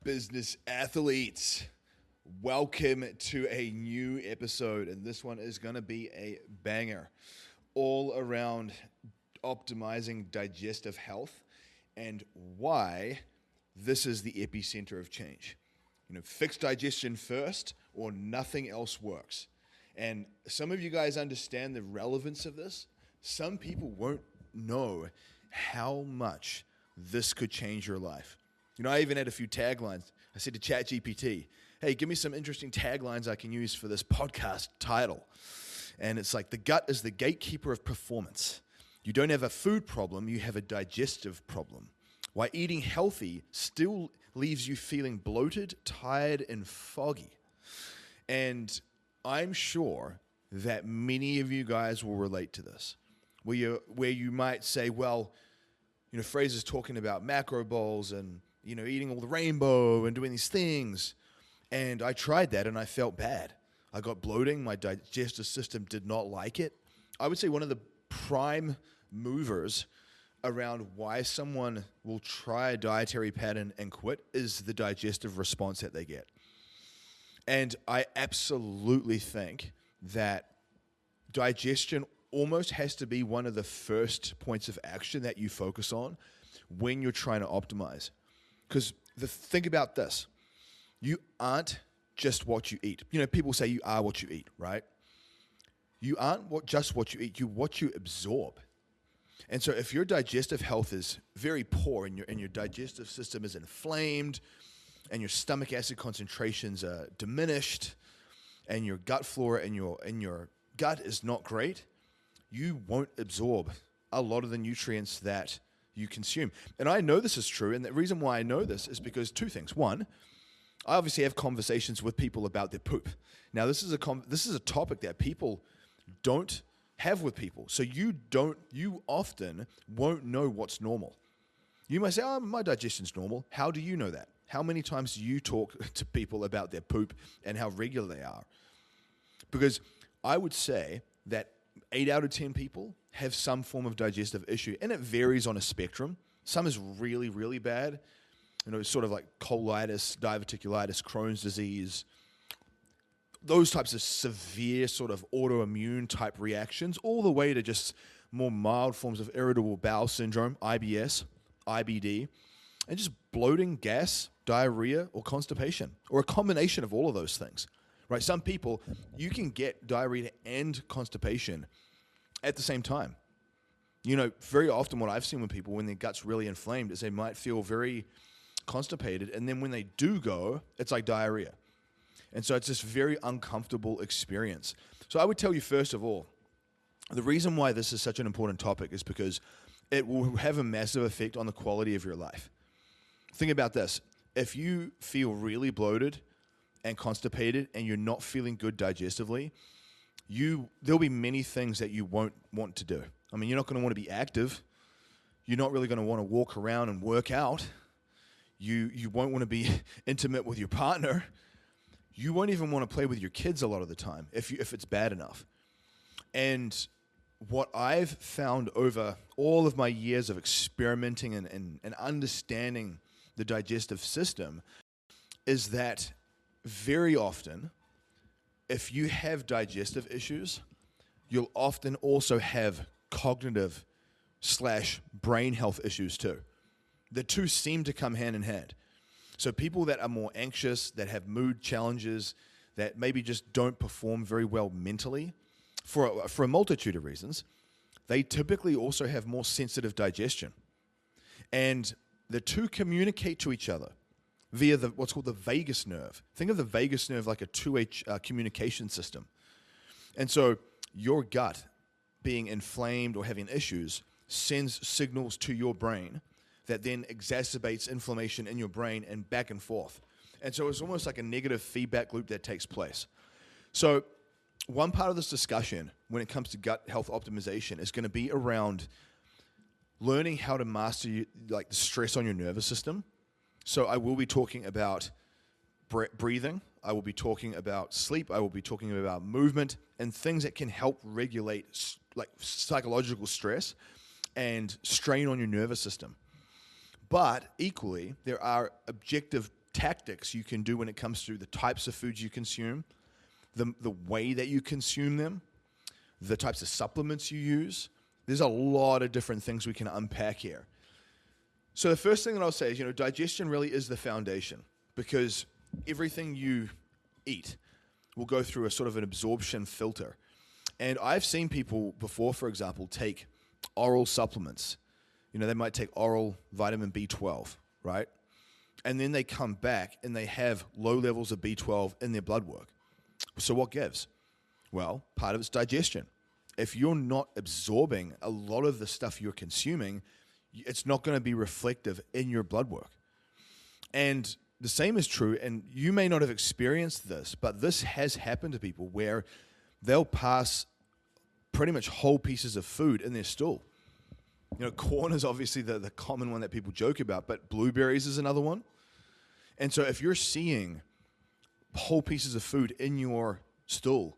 business athletes? Welcome to a new episode, and this one is going to be a banger all around optimizing digestive health and why this is the epicenter of change. Fix digestion first or nothing else works. And some of you guys understand the relevance of this. Some people won't know how much this could change your life. I even had a few taglines. I said to ChatGPT, hey, give me some interesting taglines I can use for this podcast title. And it's like, the gut is the gatekeeper of performance. You don't have a food problem, you have a digestive problem. Why eating healthy still leaves you feeling bloated, tired, and foggy. And I'm sure that many of you guys will relate to this, where you might say, well, Fraser's talking about macro bowls and, eating all the rainbow and doing these things. And I tried that and I felt bad. I got bloating. My digestive system did not like it. I would say one of the prime movers around why someone will try a dietary pattern and quit is the digestive response that they get. And I absolutely think that digestion almost has to be one of the first points of action that you focus on when you're trying to optimize. Because think about this. You aren't just what you eat. People say you are what you eat, right? You aren't just what you eat, you're what you absorb. And so if your digestive health is very poor and your digestive system is inflamed and your stomach acid concentrations are diminished and your gut flora and your gut is not great, you won't absorb a lot of the nutrients that you consume. And I know this is true, and the reason why I know this is because two things. One, I obviously have conversations with people about their poop. Now, this is a topic that people don't have with people. So you often won't know what's normal. You might say, oh, my digestion's normal. How do you know that? How many times do you talk to people about their poop and how regular they are? Because I would say that 8 out of 10 people have some form of digestive issue, and it varies on a spectrum. Some is really, really bad, sort of like colitis, diverticulitis, Crohn's disease, those types of severe sort of autoimmune type reactions, all the way to just more mild forms of irritable bowel syndrome, IBS, IBD, and just bloating, gas, diarrhea, or constipation, or a combination of all of those things. Right? Some people, you can get diarrhea and constipation at the same time. Very often what I've seen with people when their gut's really inflamed is they might feel very constipated, and then when they do go, it's like diarrhea. And so it's this very uncomfortable experience. So I would tell you, first of all, the reason why this is such an important topic is because it will have a massive effect on the quality of your life. Think about this. If you feel really bloated and constipated and you're not feeling good digestively, there'll be many things that you won't want to do. I mean, you're not going to want to be active. You're not really going to want to walk around and work out. You won't want to be intimate with your partner. You won't even want to play with your kids a lot of the time if it's bad enough. And what I've found over all of my years of experimenting and understanding the digestive system is that very often, if you have digestive issues, you'll often also have cognitive / brain health issues too. The two seem to come hand in hand. So people that are more anxious, that have mood challenges, that maybe just don't perform very well mentally, for a multitude of reasons, they typically also have more sensitive digestion. And the two communicate to each other via what's called the vagus nerve. Think of the vagus nerve like a two-way communication system. And so your gut being inflamed or having issues sends signals to your brain that then exacerbates inflammation in your brain and back and forth. And so it's almost like a negative feedback loop that takes place. So one part of this discussion when it comes to gut health optimization is going to be around learning how to master the stress on your nervous system. So I will be talking about breathing. I will be talking about sleep. I will be talking about movement and things that can help regulate psychological stress and strain on your nervous system. But equally, there are objective tactics you can do when it comes to the types of foods you consume, the way that you consume them, the types of supplements you use. There's a lot of different things we can unpack here. So the first thing that I'll say is, digestion really is the foundation, because everything you eat will go through a sort of an absorption filter. And I've seen people before, for example, take oral supplements. They might take oral vitamin B12, right? And then they come back and they have low levels of B12 in their blood work. So what gives? Well, part of it's digestion. If you're not absorbing a lot of the stuff you're consuming, it's not going to be reflective in your blood work. And the same is true, and you may not have experienced this, but this has happened to people where they'll pass pretty much whole pieces of food in their stool. Corn is obviously the common one that people joke about, but blueberries is another one. And so if you're seeing whole pieces of food in your stool,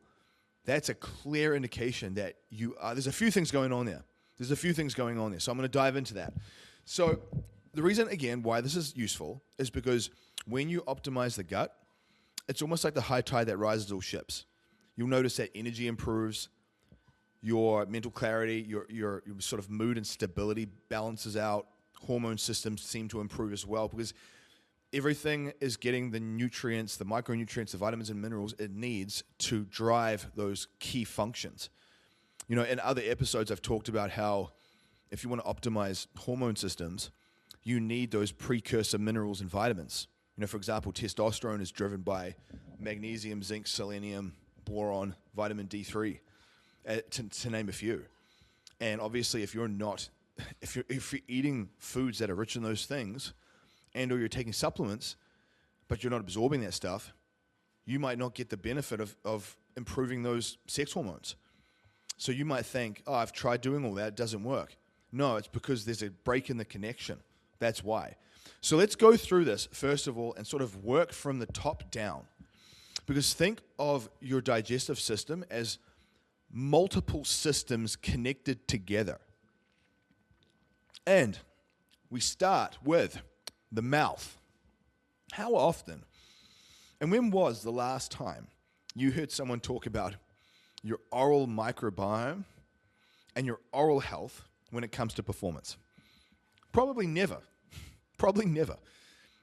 that's a clear indication that there's a few things going on there. So I'm going to dive into that. So the reason, again, why this is useful is because when you optimize the gut, it's almost like the high tide that rises all ships. You'll notice that energy improves, your mental clarity, your sort of mood and stability balances out. Hormone systems seem to improve as well, because everything is getting the nutrients, the micronutrients, the vitamins and minerals it needs to drive those key functions. In other episodes, I've talked about how if you want to optimize hormone systems, you need those precursor minerals and vitamins. For example, testosterone is driven by magnesium, zinc, selenium, boron, vitamin D3, to name a few. And obviously, if you're eating foods that are rich in those things, and or you're taking supplements, but you're not absorbing that stuff, you might not get the benefit of improving those sex hormones. So you might think, I've tried doing all that, it doesn't work. No, it's because there's a break in the connection. That's why. So let's go through this, first of all, and sort of work from the top down. Because think of your digestive system as multiple systems connected together. And we start with the mouth. How often, and when was the last time you heard someone talk about your oral microbiome and your oral health when it comes to performance? Probably never.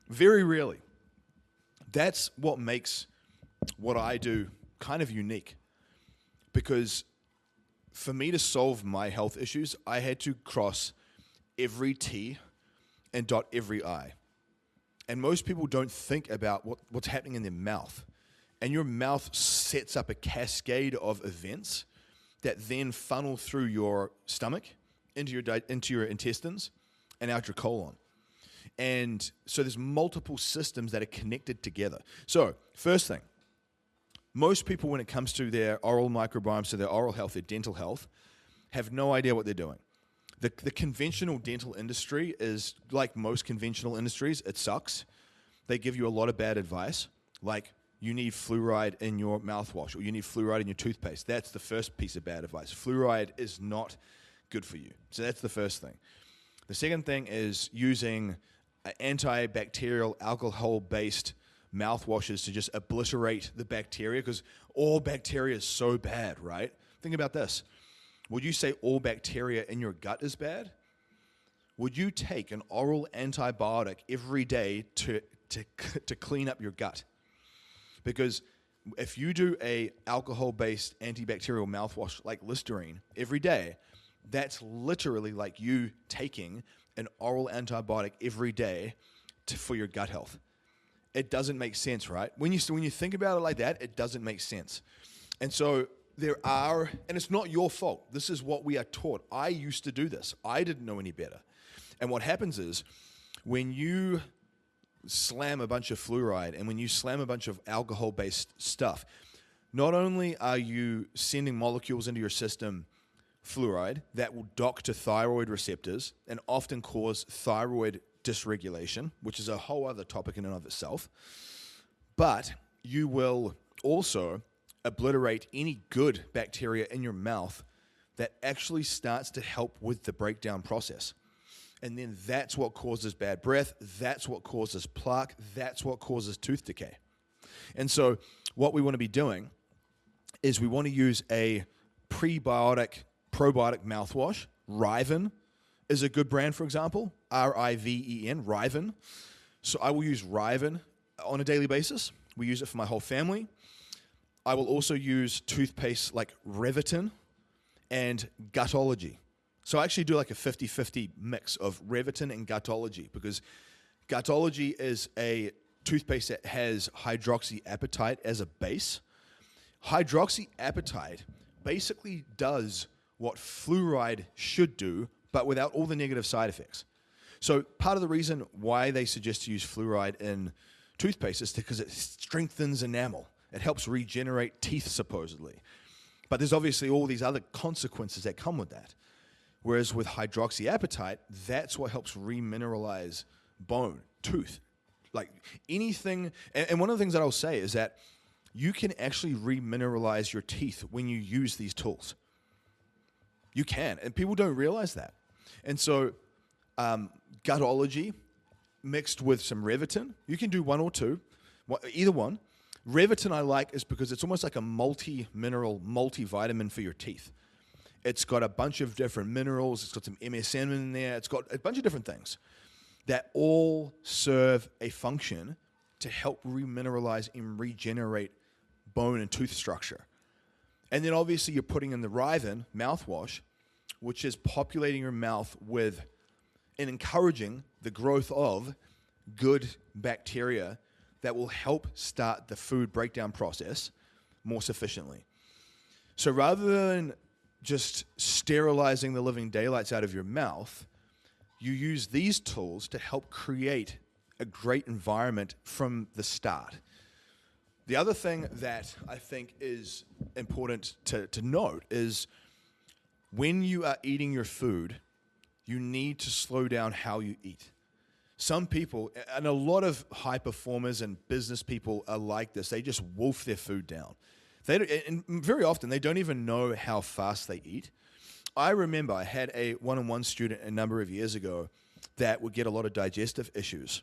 Very rarely. That's what makes what I do kind of unique. Because for me to solve my health issues, I had to cross every T and dot every I. And most people don't think about what's happening in their mouth. And your mouth sets up a cascade of events that then funnel through your stomach, into your intestines, and out your colon. And so there's multiple systems that are connected together. So first thing, most people, when it comes to their oral microbiome, so their oral health, their dental health, have no idea what they're doing. The conventional dental industry is like most conventional industries. It sucks. They give you a lot of bad advice, like you need fluoride in your mouthwash or you need fluoride in your toothpaste. That's the first piece of bad advice. Fluoride is not good for you. So that's the first thing. The second thing is using antibacterial alcohol-based mouthwashes to just obliterate the bacteria, because all bacteria is so bad, right? Think about this. Would you say all bacteria in your gut is bad? Would you take an oral antibiotic every day to clean up your gut? Because if you do a alcohol-based antibacterial mouthwash like Listerine every day, that's literally like you taking an oral antibiotic every day for your gut health. It doesn't make sense, right? When you think about it like that, it doesn't make sense. And so and it's not your fault. This is what we are taught. I used to do this. I didn't know any better. And what happens is when you slam a bunch of fluoride and when you slam a bunch of alcohol-based stuff, not only are you sending molecules into your system, fluoride, that will dock to thyroid receptors and often cause thyroid dysregulation, which is a whole other topic in and of itself, but you will also obliterate any good bacteria in your mouth that actually starts to help with the breakdown process. And then that's what causes bad breath. That's what causes plaque. That's what causes tooth decay. And so what we want to be doing is we want to use a probiotic mouthwash. Riven is a good brand, for example. Riven, Riven. So I will use Riven on a daily basis. We use it for my whole family. I will also use toothpaste like Revitin and Gutology. So I actually do like a 50-50 mix of Revitin and Gutology, because Gutology is a toothpaste that has hydroxyapatite as a base. Hydroxyapatite basically does what fluoride should do, but without all the negative side effects. So part of the reason why they suggest to use fluoride in toothpaste is because it strengthens enamel. It helps regenerate teeth, supposedly. But there's obviously all these other consequences that come with that. Whereas with hydroxyapatite, that's what helps remineralize bone, tooth, like anything. And one of the things that I'll say is that you can actually remineralize your teeth when you use these tools. You can, and people don't realize that. And so Gutology mixed with some Revitin, you can do one or two, either one. Revitin I like is because it's almost like a multi-mineral, multivitamin for your teeth. It's got a bunch of different minerals. It's got some MSM in there. It's got a bunch of different things that all serve a function to help remineralize and regenerate bone and tooth structure. And then obviously you're putting in the Riven mouthwash, which is populating your mouth with and encouraging the growth of good bacteria that will help start the food breakdown process more sufficiently. So rather than just sterilizing the living daylights out of your mouth, you use these tools to help create a great environment from the start. The other thing that I think is important to note is when you are eating your food, you need to slow down how you eat. Some people, and a lot of high performers and business people are like this, they just wolf their food down. And very often, they don't even know how fast they eat. I remember I had a one-on-one student a number of years ago that would get a lot of digestive issues.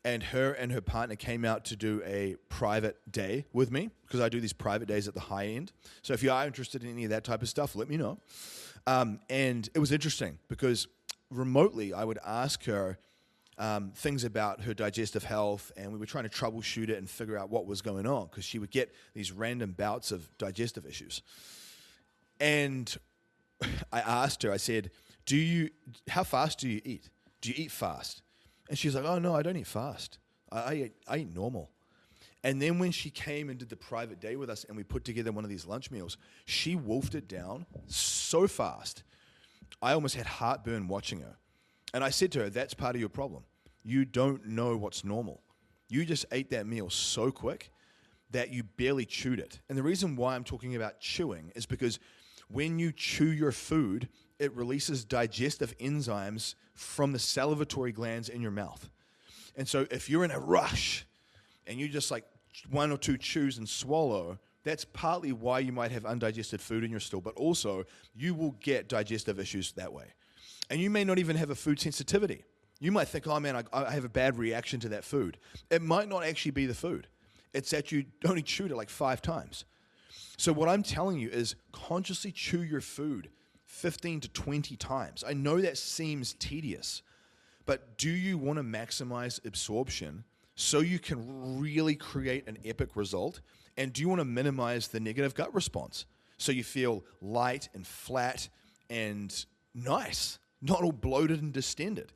And her partner came out to do a private day with me, because I do these private days at the high end. So if you are interested in any of that type of stuff, let me know. And it was interesting, because remotely I would ask her things about her digestive health, and we were trying to troubleshoot it and figure out what was going on, because she would get these random bouts of digestive issues. And I asked her, I said, how fast do you eat? Do you eat fast? And she's like, oh, no, I don't eat fast. I eat normal. And then when she came and did the private day with us and we put together one of these lunch meals, she wolfed it down so fast, I almost had heartburn watching her. And I said to her, that's part of your problem. You don't know what's normal. You just ate that meal so quick that you barely chewed it. And the reason why I'm talking about chewing is because when you chew your food, it releases digestive enzymes from the salivatory glands in your mouth. And so if you're in a rush and you just like one or two chews and swallow, that's partly why you might have undigested food in your stool, but also you will get digestive issues that way. And you may not even have a food sensitivity. You might think, oh man, I have a bad reaction to that food. It might not actually be the food. It's that you only chewed it like 5 times. So what I'm telling you is consciously chew your food 15 to 20 times. I know that seems tedious, but do you want to maximize absorption so you can really create an epic result? And do you want to minimize the negative gut response so you feel light and flat and nice, not all bloated and distended?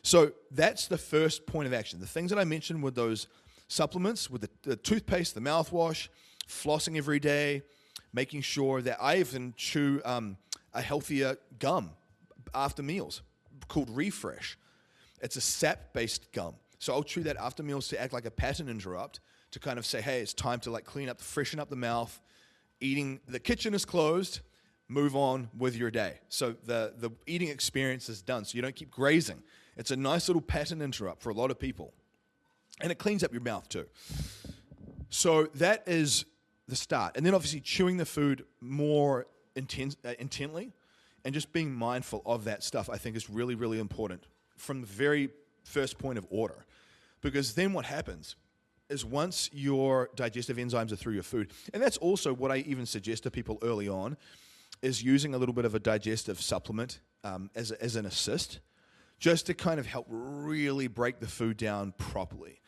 So that's the first point of action. The things that I mentioned with those supplements, with the toothpaste, the mouthwash, flossing every day, making sure that I even chew a healthier gum after meals called Refresh. It's a sap-based gum. So I'll chew that after meals to act like a pattern interrupt, to kind of say, hey, it's time to like clean up, freshen up the mouth. The kitchen is closed, move on with your day. So the eating experience is done, so you don't keep grazing. It's a nice little pattern interrupt for a lot of people. And it cleans up your mouth too. So that is the start. And then obviously chewing the food more intently and just being mindful of that stuff, I think is really, really important from the very first point of order. Because then what happens is once your digestive enzymes are through your food, and that's also what I even suggest to people early on, is using a little bit of a digestive supplement as an assist, just to kind of help really break the food down properly.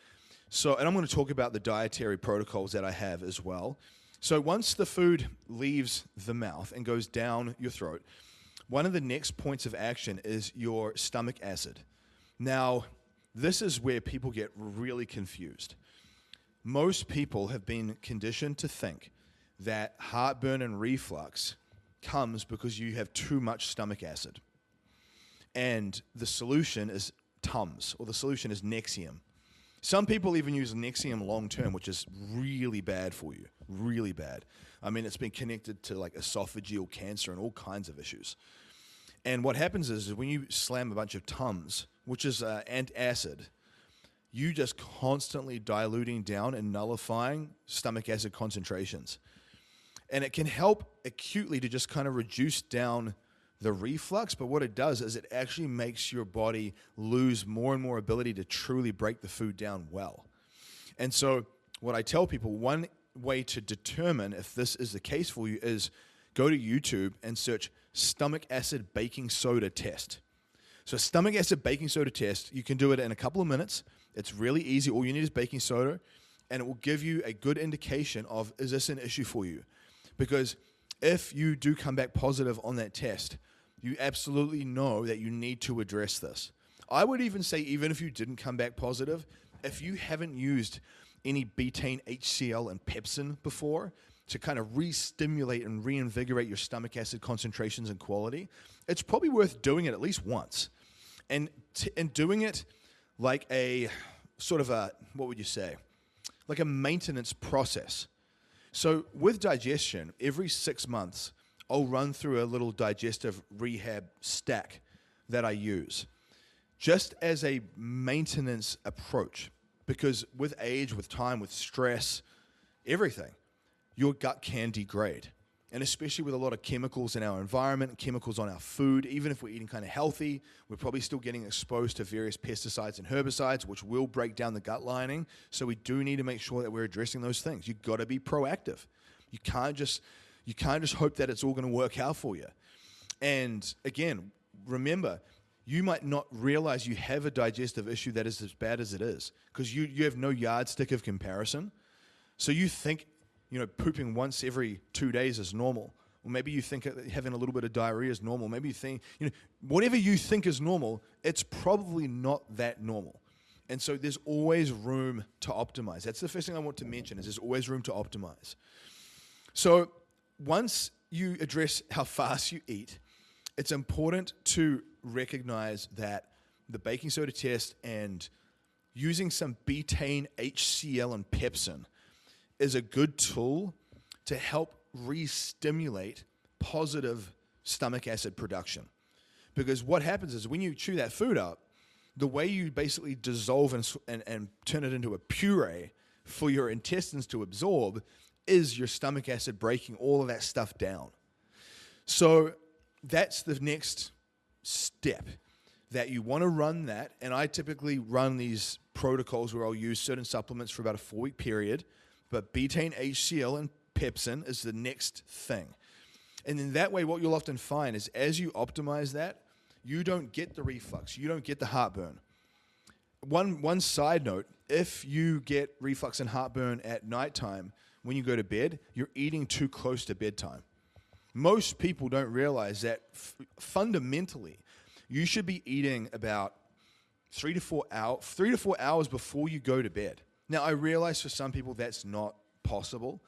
So, and I'm going to talk about the dietary protocols that I have as well. So once the food leaves the mouth and goes down your throat, one of the next points of action is your stomach acid. Now, this is where people get really confused. Most people have been conditioned to think that heartburn and reflux comes because you have too much stomach acid. And the solution is Tums, or the solution is Nexium. Some people even use Nexium long term, which is really bad for you, really bad. I mean, it's been connected to like esophageal cancer and all kinds of issues. And what happens is when you slam a bunch of Tums, which is antacid, you just constantly diluting down and nullifying stomach acid concentrations. And it can help acutely to just kind of reduce down the reflux, but what it does is it actually makes your body lose more and more ability to truly break the food down well. And so what I tell people, one way to determine if this is the case for you is go to YouTube and search stomach acid baking soda test. So stomach acid baking soda test, you can do it in a couple of minutes. It's really easy. All you need is baking soda, and it will give you a good indication of, is this an issue for you? Because if you do come back positive on that test, you absolutely know that you need to address this. I would even say, even if you didn't come back positive, if you haven't used any betaine HCl and pepsin before to kind of re-stimulate and reinvigorate your stomach acid concentrations and quality, it's probably worth doing it at least once. And doing it like a sort of a, what would you say? Like a maintenance process. So with digestion, every 6 months, I'll run through a little digestive rehab stack that I use just as a maintenance approach, because with age, with time, with stress, everything, your gut can degrade. And especially with a lot of chemicals in our environment, chemicals on our food, even if we're eating kind of healthy, we're probably still getting exposed to various pesticides and herbicides, which will break down the gut lining. So we do need to make sure that we're addressing those things. You've got to be proactive. You can't just hope that it's all going to work out for you. And again, remember, you might not realize you have a digestive issue that is as bad as it is, because you have no yardstick of comparison. So you think, pooping once every 2 days is normal. Or maybe you think having a little bit of diarrhea is normal. Maybe you think, whatever you think is normal, it's probably not that normal. And so there's always room to optimize. That's the first thing I want to mention, is there's always room to optimize. So once you address how fast you eat, it's important to recognize that the baking soda test and using some betaine, HCl, and pepsin is a good tool to help re-stimulate positive stomach acid production. Because what happens is when you chew that food up, the way you basically dissolve and turn it into a puree for your intestines to absorb is your stomach acid breaking all of that stuff down. So that's the next step, that you want to run that. And I typically run these protocols where I'll use certain supplements for about a 4-week period, but betaine, HCl, and pepsin is the next thing. And in that way, what you'll often find is as you optimize that, you don't get the reflux, you don't get the heartburn. One side note, if you get reflux and heartburn at nighttime when you go to bed, you're eating too close to bedtime. Most people don't realize that fundamentally, you should be eating about 3 to 4 hours before you go to bed. Now, I realize for some people that's not possible.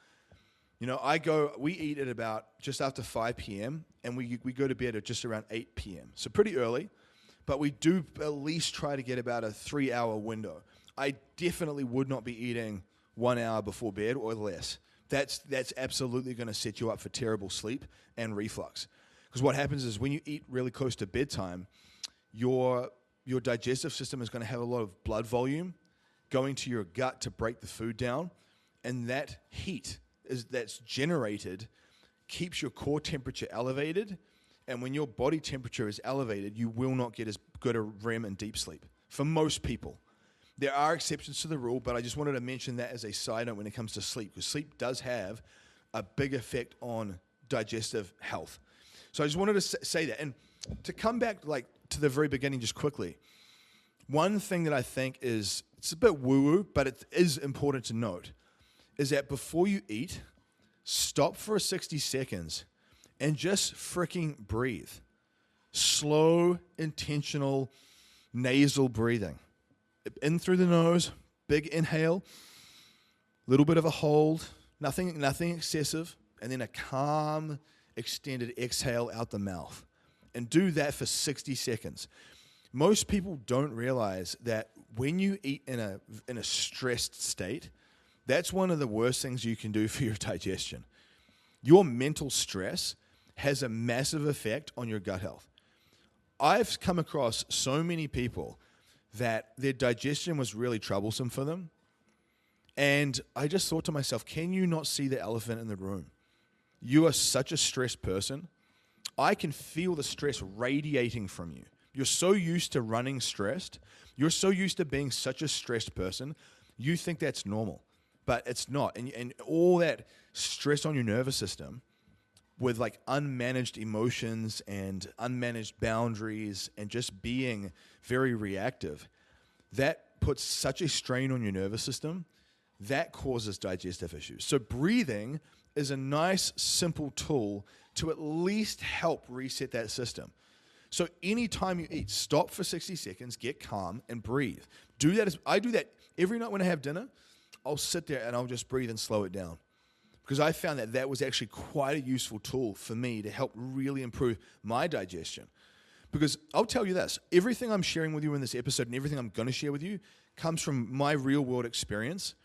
We eat at about just after 5 p.m. and we go to bed at just around 8 p.m. So pretty early, but we do at least try to get about a 3-hour window. I definitely would not be eating 1 hour before bed or less. That's absolutely going to set you up for terrible sleep and reflux. Because what happens is when you eat really close to bedtime, your digestive system is going to have a lot of blood volume going to your gut to break the food down, and that heat that's generated keeps your core temperature elevated And when your body temperature is elevated, you will not get as good a REM and deep sleep for most people. There are exceptions to the rule, but I just wanted to mention that as a side note when it comes to sleep, because sleep does have a big effect on digestive health. So I just wanted to say that. And to come back to the very beginning just quickly, one thing that I think it's a bit woo-woo, but it is important to note, is that before you eat, stop for 60 seconds and just freaking breathe. Slow, intentional, nasal breathing. In through the nose, big inhale, little bit of a hold, nothing excessive, and then a calm, extended exhale out the mouth. And do that for 60 seconds. Most people don't realize that when you eat in a stressed state, that's one of the worst things you can do for your digestion. Your mental stress has a massive effect on your gut health. I've come across so many people that their digestion was really troublesome for them. And I just thought to myself, can you not see the elephant in the room? You are such a stressed person. I can feel the stress radiating from you. You're so used to running stressed. You're so used to being such a stressed person. You think that's normal, but it's not. And all that stress on your nervous system with unmanaged emotions and unmanaged boundaries and just being very reactive, that puts such a strain on your nervous system that causes digestive issues. So breathing is a nice, simple tool to at least help reset that system. So anytime you eat, stop for 60 seconds, get calm, and breathe. I do that every night when I have dinner. I'll sit there and I'll just breathe and slow it down. Because I found that was actually quite a useful tool for me to help really improve my digestion. Because I'll tell you this, everything I'm sharing with you in this episode and everything I'm going to share with you comes from my real world experience.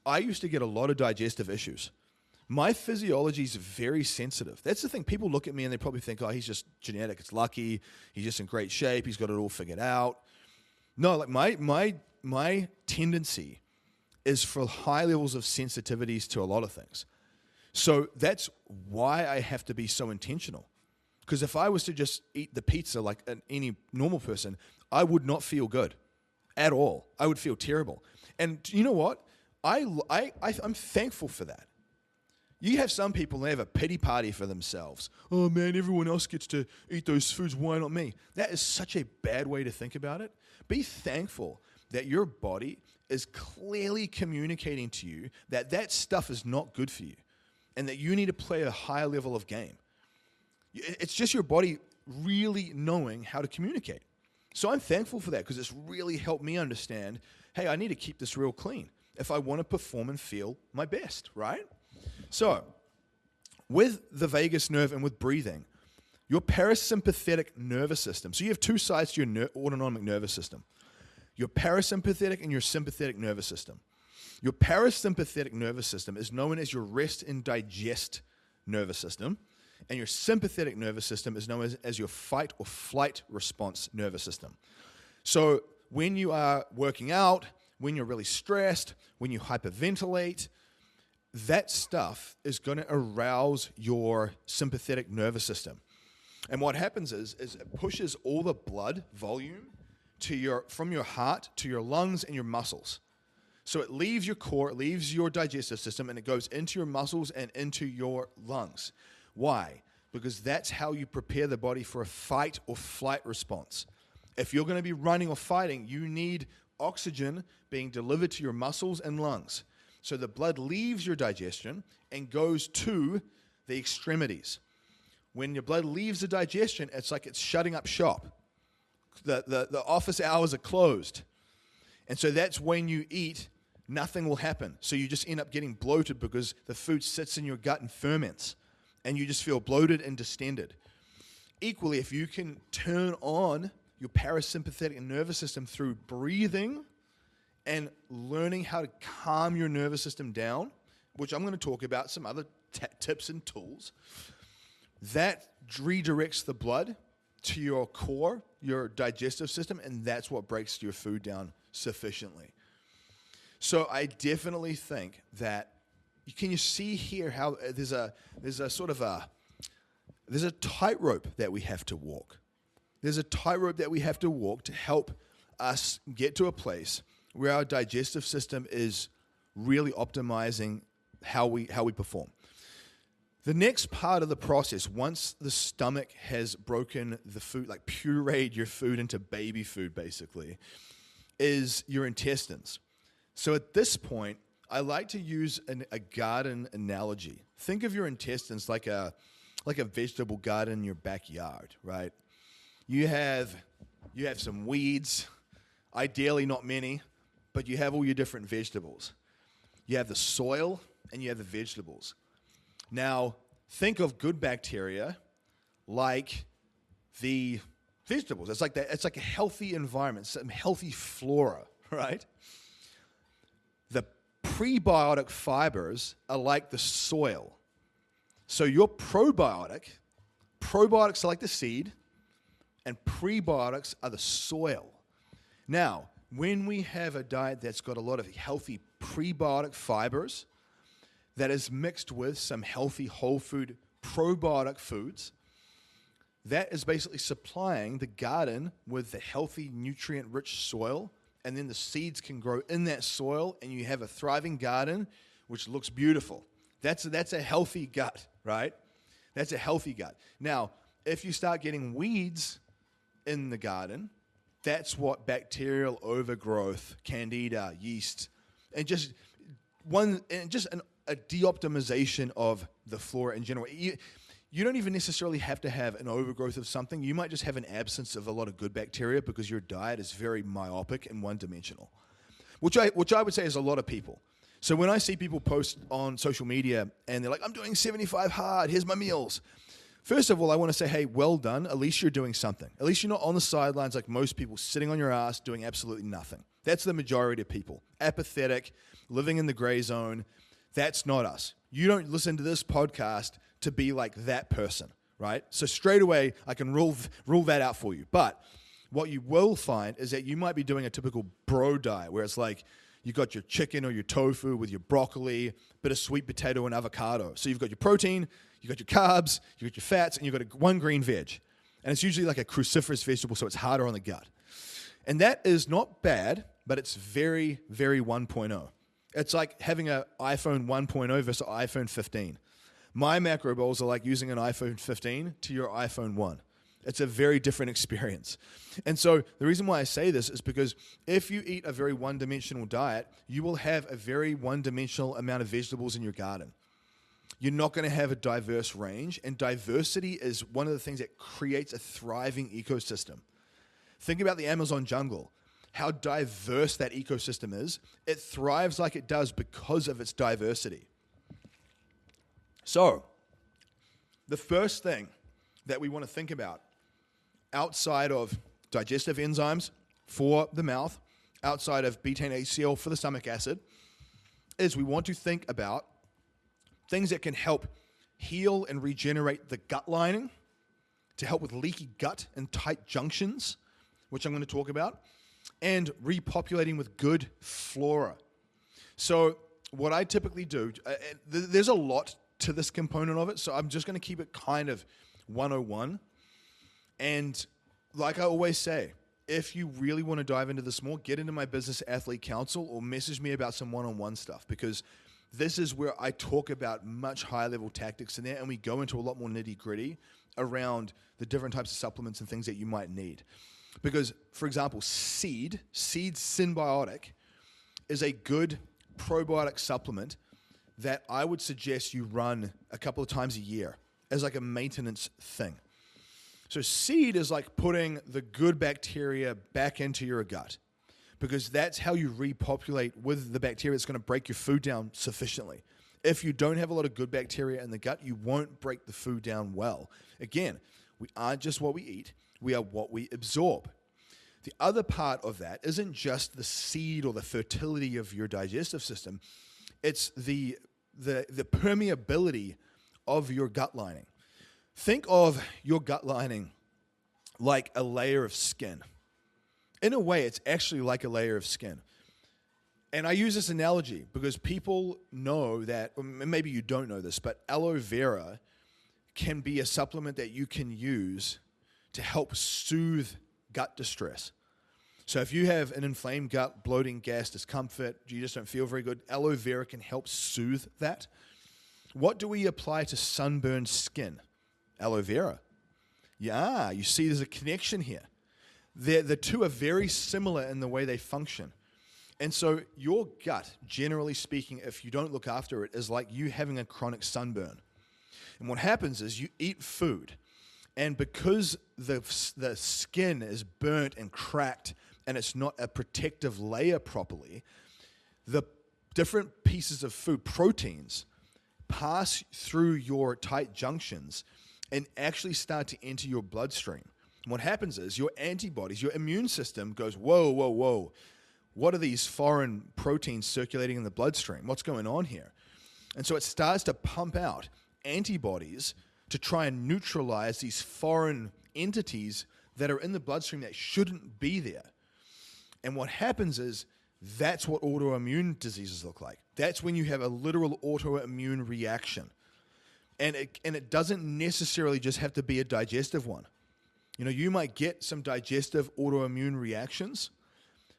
I used to get a lot of digestive issues. My physiology is very sensitive. That's the thing. People look at me and they probably think, oh, he's just genetic. It's lucky. He's just in great shape. He's got it all figured out. No, my tendency is for high levels of sensitivities to a lot of things. So that's why I have to be so intentional. Because if I was to just eat the pizza like any normal person, I would not feel good at all. I would feel terrible. And you know what? I'm thankful for that. You have some people, they have a pity party for themselves. Oh man, everyone else gets to eat those foods, why not me? That is such a bad way to think about it. Be thankful that your body is clearly communicating to you that stuff is not good for you and that you need to play a higher level of game. It's just your body really knowing how to communicate. So I'm thankful for that because it's really helped me understand, hey, I need to keep this real clean if I want to perform and feel my best, right? So with the vagus nerve and with breathing, your parasympathetic nervous system, so you have two sides to your autonomic nervous system, your parasympathetic and your sympathetic nervous system. Your parasympathetic nervous system is known as your rest and digest nervous system, and your sympathetic nervous system is known as your fight or flight response nervous system. So when you are working out, when you're really stressed, when you hyperventilate, that stuff is going to arouse your sympathetic nervous system. And what happens is it pushes all the blood volume from your heart to your lungs and your muscles. So it leaves your core, it leaves your digestive system, and it goes into your muscles and into your lungs. Why? Because that's how you prepare the body for a fight or flight response. If you're going to be running or fighting, you need oxygen being delivered to your muscles and lungs. So the blood leaves your digestion and goes to the extremities. When your blood leaves the digestion, it's like it's shutting up shop. The office hours are closed. And so that's when you eat, nothing will happen. So you just end up getting bloated because the food sits in your gut and ferments. And you just feel bloated and distended. Equally, if you can turn on your parasympathetic nervous system through breathing and learning how to calm your nervous system down, which I'm going to talk about, some other tips and tools, that redirects the blood to your core, your digestive system, and that's what breaks your food down sufficiently. So I definitely think that, can you see here how there's a sort of there's a tightrope that we have to walk. There's a tightrope that we have to walk to help us get to a place where our digestive system is really optimizing how we perform. The next part of the process, once the stomach has broken the food, like pureed your food into baby food basically, is your intestines. So at this point, I like to use a garden analogy. Think of your intestines like a vegetable garden in your backyard, right? You have some weeds, ideally not many, but you have all your different vegetables. You have the soil and you have the vegetables. Now, think of good bacteria like the vegetables. It's like that. It's like a healthy environment, some healthy flora, right? The prebiotic fibers are like the soil. So your probiotics are like the seed, and prebiotics are the soil. Now, when we have a diet that's got a lot of healthy prebiotic fibers that is mixed with some healthy whole food probiotic foods, that is basically supplying the garden with the healthy nutrient-rich soil, and then the seeds can grow in that soil, and you have a thriving garden, which looks beautiful. That's a healthy gut, right? That's a healthy gut. Now, if you start getting weeds in the garden, that's what bacterial overgrowth, candida, yeast, and just a de-optimization of the flora in general. You don't even necessarily have to have an overgrowth of something. You might just have an absence of a lot of good bacteria because your diet is very myopic and one-dimensional, which I would say is a lot of people. So when I see people post on social media and they're like, I'm doing 75 hard, here's my meals. First of all, I want to say, hey, well done. At least you're doing something. At least you're not on the sidelines like most people, sitting on your ass doing absolutely nothing. That's the majority of people. Apathetic, living in the gray zone. That's not us. You don't listen to this podcast to be like that person, right? So straight away, I can rule that out for you. But what you will find is that you might be doing a typical bro diet where it's like you got your chicken or your tofu with your broccoli, bit of sweet potato and avocado. So you've got your protein, you got your carbs, you got your fats, and you've got one green veg. And it's usually like a cruciferous vegetable, so it's harder on the gut. And that is not bad, but it's very, very 1.0. It's like having an iPhone 1.0 versus iPhone 15. My macro bowls are like using an iPhone 15 to your iPhone 1. It's a very different experience. And so the reason why I say this is because if you eat a very one-dimensional diet, you will have a very one-dimensional amount of vegetables in your garden. You're not going to have a diverse range, and diversity is one of the things that creates a thriving ecosystem. Think about the Amazon jungle, how diverse that ecosystem is. It thrives like it does because of its diversity. So, the first thing that we want to think about outside of digestive enzymes for the mouth, outside of beta-HCl for the stomach acid, is we want to think about things that can help heal and regenerate the gut lining, to help with leaky gut and tight junctions, which I'm going to talk about, and repopulating with good flora. So what I typically do, there's a lot to this component of it, so I'm just going to keep it kind of 101. And like I always say, if you really want to dive into this more, get into my Business Athlete Council or message me about some one-on-one stuff, because this is where I talk about much higher level tactics in there, and we go into a lot more nitty-gritty around the different types of supplements and things that you might need. Because, for example, Seed Symbiotic is a good probiotic supplement that I would suggest you run a couple of times a year as like a maintenance thing. So Seed is like putting the good bacteria back into your gut, because that's how you repopulate with the bacteria that's going to break your food down sufficiently. If you don't have a lot of good bacteria in the gut, you won't break the food down well. Again, we aren't just what we eat, we are what we absorb. The other part of that isn't just the seed or the fertility of your digestive system, it's the permeability of your gut lining. Think of your gut lining like a layer of skin. In a way, it's actually like a layer of skin. And I use this analogy because people know that, or maybe you don't know this, but aloe vera can be a supplement that you can use to help soothe gut distress. So if you have an inflamed gut, bloating, gas, discomfort, you just don't feel very good, aloe vera can help soothe that. What do we apply to sunburned skin? Aloe vera. Yeah, you see there's a connection here. The two are very similar in the way they function. And so your gut, generally speaking, if you don't look after it, is like you having a chronic sunburn. And what happens is you eat food, and because the skin is burnt and cracked and it's not a protective layer properly, the different pieces of food, proteins, pass through your tight junctions and actually start to enter your bloodstream. And what happens is your antibodies, your immune system goes, whoa, whoa, whoa. What are these foreign proteins circulating in the bloodstream? What's going on here? And so it starts to pump out antibodies to try and neutralize these foreign entities that are in the bloodstream that shouldn't be there. And what happens is that's what autoimmune diseases look like. That's when you have a literal autoimmune reaction. And it doesn't necessarily just have to be a digestive one. You know, you might get some digestive autoimmune reactions,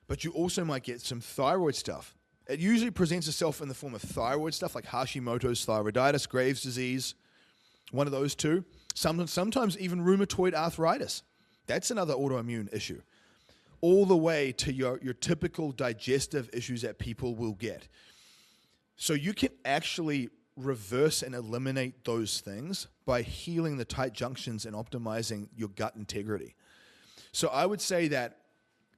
but you also might get some thyroid stuff. It usually presents itself in the form of thyroid stuff like Hashimoto's thyroiditis, Graves' disease, one of those two. Sometimes even rheumatoid arthritis. That's another autoimmune issue. All the way to your typical digestive issues that people will get. So you can actually reverse and eliminate those things by healing the tight junctions and optimizing your gut integrity. So I would say that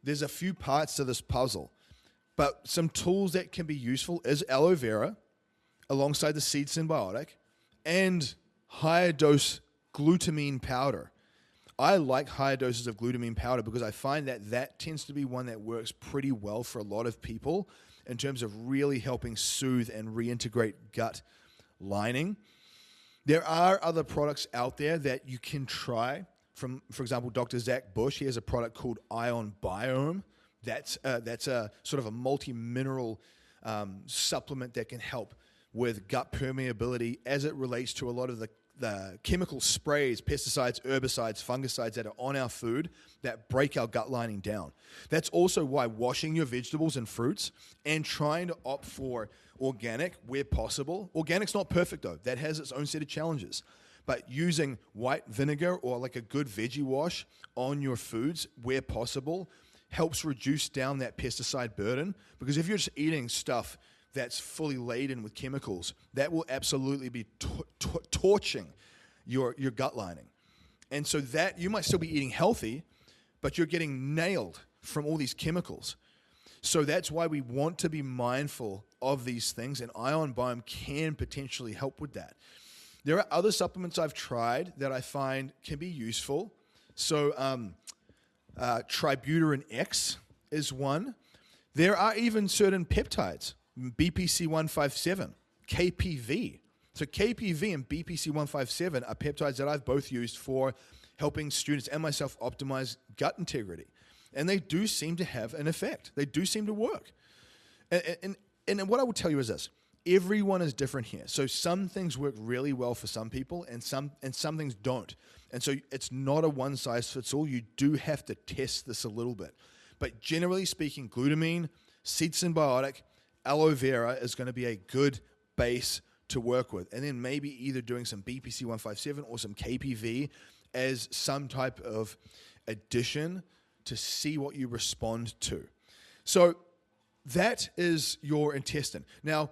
there's a few parts to this puzzle, but some tools that can be useful is aloe vera alongside the seed symbiotic and higher dose glutamine powder. I like higher doses of glutamine powder because I find that tends to be one that works pretty well for a lot of people in terms of really helping soothe and reintegrate gut lining. There are other products out there that you can try. For example, Dr. Zach Bush, he has a product called Ion Biome. That's a sort of a multi-mineral supplement that can help with gut permeability as it relates to a lot of the chemical sprays, pesticides, herbicides, fungicides that are on our food that break our gut lining down. That's also why washing your vegetables and fruits and trying to opt for organic where possible. Organic's not perfect though. That has its own set of challenges. But using white vinegar or like a good veggie wash on your foods where possible helps reduce down that pesticide burden, because if you're just eating stuff that's fully laden with chemicals, that will absolutely be torching your gut lining. And so that you might still be eating healthy, but you're getting nailed from all these chemicals. So that's why we want to be mindful of these things, and Ion Biome can potentially help with that. There are other supplements I've tried that I find can be useful. So Tributyrin X is one. There are even certain peptides, BPC-157, KPV. So KPV and BPC-157 are peptides that I've both used for helping students and myself optimize gut integrity. And they do seem to have an effect. They do seem to work. And what I will tell you is this. Everyone is different here. So some things work really well for some people and some things don't. And so it's not a one size fits all. You do have to test this a little bit. But generally speaking, glutamine, seed symbiotic, aloe vera is going to be a good base to work with. And then maybe either doing some BPC-157 or some KPV as some type of addition to see what you respond to. So that is your intestine. Now,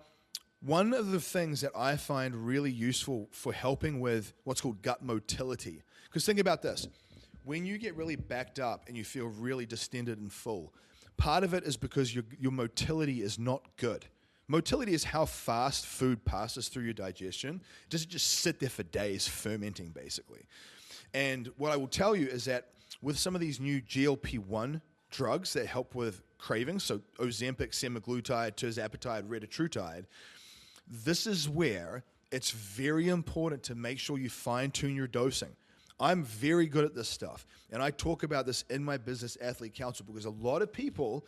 one of the things that I find really useful for helping with what's called gut motility, because think about this. When you get really backed up and you feel really distended and full, part of it is because your motility is not good. Motility is how fast food passes through your digestion. It doesn't just sit there for days fermenting, basically. And what I will tell you is that with some of these new GLP-1 drugs that help with cravings, so Ozempic, semaglutide, tirzepatide, retatrutide, this is where it's very important to make sure you fine-tune your dosing. I'm very good at this stuff, and I talk about this in my Business Athlete Council because a lot of people,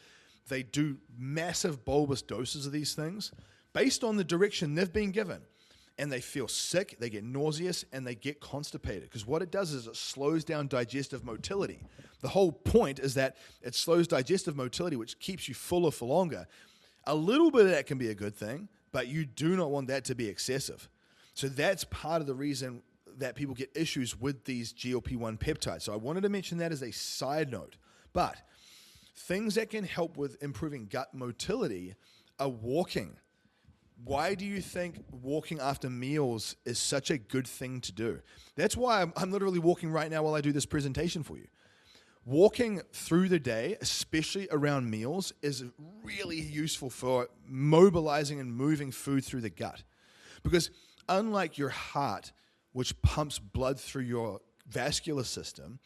they do massive bulbous doses of these things based on the direction they've been given. and they feel sick, they get nauseous, and they get constipated. Because what it does is it slows down digestive motility. The whole point is that it slows digestive motility, which keeps you fuller for longer. A little bit of that can be a good thing, but you do not want that to be excessive. So that's part of the reason that people get issues with these GLP-1 peptides. So I wanted to mention that as a side note. But things that can help with improving gut motility are walking. Why do you think walking after meals is such a good thing to do? That's why I'm literally walking right now while I do this presentation for you. Walking through the day, especially around meals, is really useful for mobilizing and moving food through the gut. Because unlike your heart, which pumps blood through your vascular system,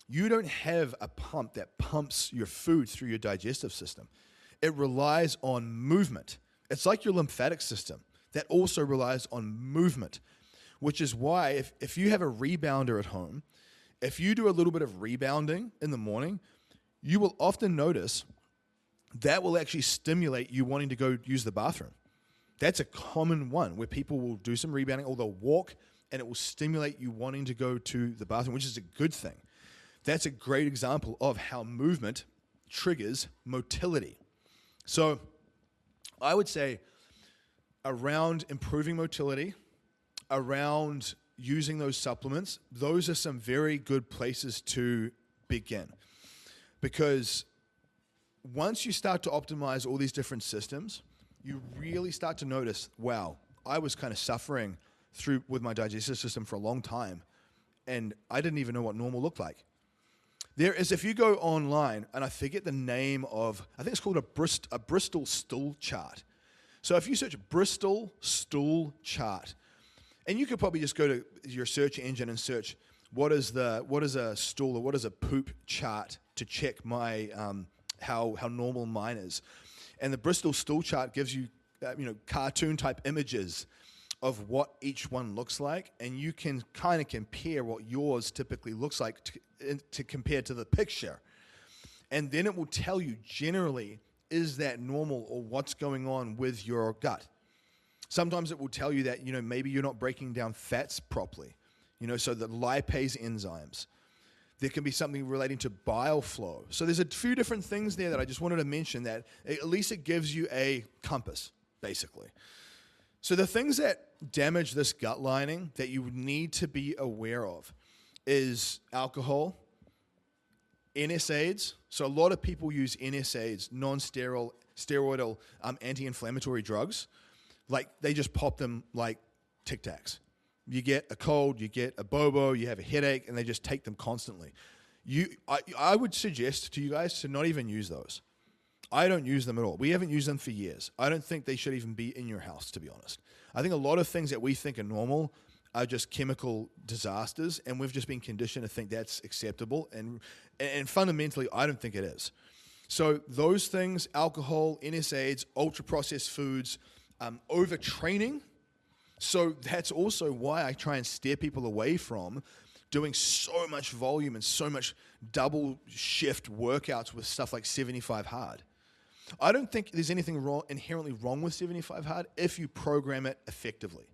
you don't have a pump that pumps your food through your digestive system. It relies on movement. It's like your lymphatic system that also relies on movement, which is why if you have a rebounder at home, if you do a little bit of rebounding in the morning, you will often notice that will actually stimulate you wanting to go use the bathroom. That's a common one where people will do some rebounding or they'll walk and it will stimulate you wanting to go to the bathroom, which is a good thing. That's a great example of how movement triggers motility. So I would say around improving motility, around using those supplements, those are some very good places to begin. Because once you start to optimize all these different systems, you really start to notice, wow, I was kind of suffering with my digestive system for a long time, and I didn't even know what normal looked like. There is, if you go online, and I forget the name of, I think it's called a Bristol stool chart. So if you search Bristol stool chart, and you could probably just go to your search engine and search what is a stool or what is a poop chart to check my how normal mine is. And the Bristol stool chart gives you cartoon type images of what each one looks like, and you can kind of compare what yours typically looks like to compare to the picture. And then it will tell you generally, is that normal or what's going on with your gut? Sometimes it will tell you that, maybe you're not breaking down fats properly, so the lipase enzymes. There can be something relating to bile flow. So there's a few different things there that I just wanted to mention that at least it gives you a compass, basically. So the things that damage this gut lining that you need to be aware of is alcohol, NSAIDs. So a lot of people use NSAIDs, non-steroidal anti-inflammatory drugs. Like they just pop them like Tic Tacs. You get a cold, you get a bobo, you have a headache, and they just take them constantly. I would suggest to you guys to not even use those. I don't use them at all. We haven't used them for years. I don't think they should even be in your house, to be honest. I think a lot of things that we think are normal are just chemical disasters, and we've just been conditioned to think that's acceptable, and fundamentally, I don't think it is. So those things, alcohol, NSAIDs, ultra-processed foods, overtraining. So that's also why I try and steer people away from doing so much volume and so much double shift workouts with stuff like 75 hard. I don't think there's anything inherently wrong with 75 hard if you program it effectively.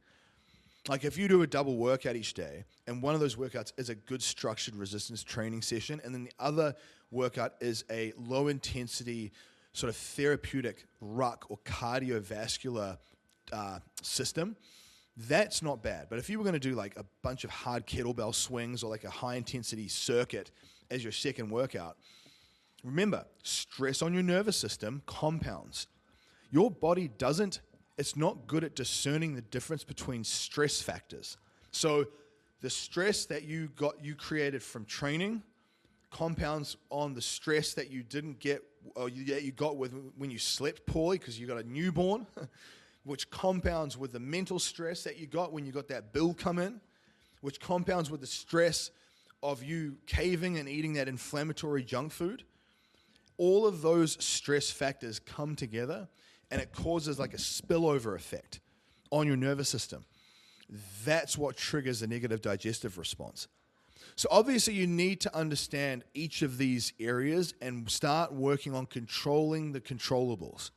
Like if you do a double workout each day, and one of those workouts is a good structured resistance training session, and then the other workout is a low intensity sort of therapeutic ruck or cardiovascular system, that's not bad. But if you were going to do like a bunch of hard kettlebell swings or like a high intensity circuit as your second workout, remember, stress on your nervous system compounds. Your body it's not good at discerning the difference between stress factors. So the stress that you created from training compounds on the stress that you didn't get, or that you got with when you slept poorly because you got a newborn, which compounds with the mental stress that you got when you got that bill come in, which compounds with the stress of you caving and eating that inflammatory junk food. All of those stress factors come together, and it causes like a spillover effect on your nervous system. That's what triggers a negative digestive response. So obviously you need to understand each of these areas and start working on controlling the controllables.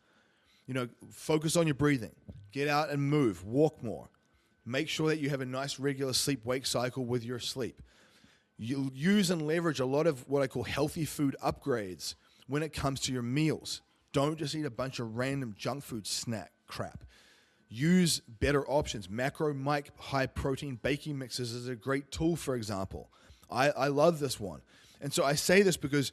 Focus on your breathing. Get out and move. Walk more. Make sure that you have a nice regular sleep-wake cycle with your sleep. You use and leverage a lot of what I call healthy food upgrades when it comes to your meals. Don't just eat a bunch of random junk food snack crap. Use better options. Macro Mike high-protein baking mixes is a great tool, for example. I love this one. And so I say this because